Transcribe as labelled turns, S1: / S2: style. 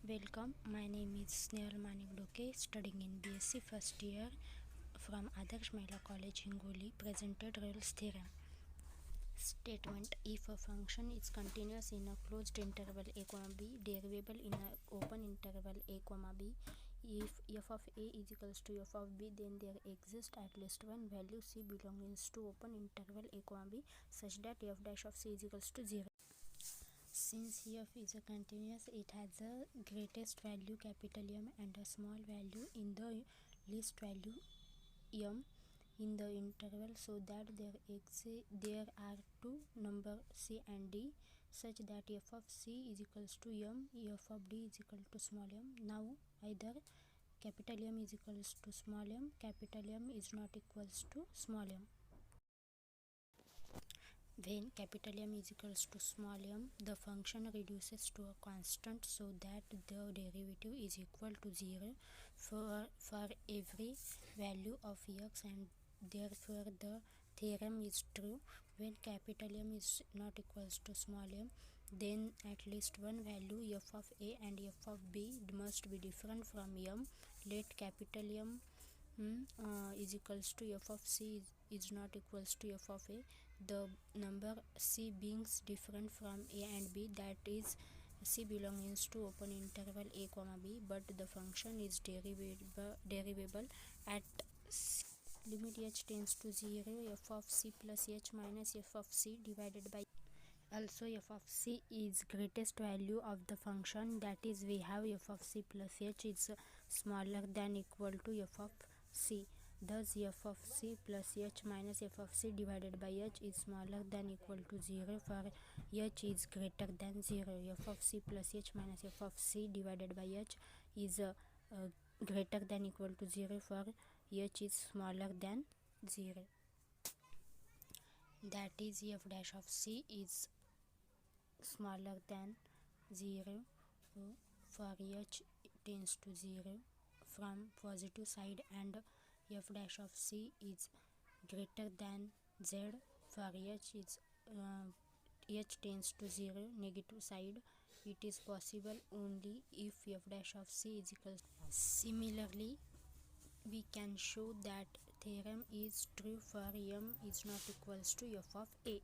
S1: Welcome, my name is Snehal Manik Doke, studying in B.SC first year from Adarsh Mahila College, Hingoli, presented Rolle's theorem. Statement: if a function is continuous in a closed interval a comma b, derivable in an open interval a comma b, if f of a is equals to f of b, then there exists at least one value c belongs to open interval a comma b such that f dash of c is equals to 0. Since f is a continuous, it has a greatest value capital M and a small value in the least value m in the interval, so that there are two numbers c and d such that f of c is equals to m, f of d is equal to small m. Now either capital M is equals to small m, capital M is not equals to small m. When capital M is equals to small m, the function reduces to a constant so that the derivative is equal to 0 for every value of x, and therefore the theorem is true. When capital M is not equals to small m, then at least one value f of a and f of b must be different from m. Let capital M is equals to f of c is not equals to f of a, the number c being different from a and b, that is c belongs to open interval a comma b, but the function is derivable at limit h tends to 0, f of c plus h minus f of c divided by. Also f of c is greatest value of the function, that is we have f of c plus h is smaller than equal to f of c. Thus f of c plus h minus f of c divided by h is smaller than equal to 0 for h is greater than 0. f of c plus h minus f of c divided by h is greater than equal to 0 for h is smaller than 0. That is f dash of c is smaller than 0 for h tends to 0 from positive side, and f dash of c is greater than z for h is h tends to 0 negative side. It is possible only if f dash of c is equal. Similarly, we can show that theorem is true for m is not equals to f of a.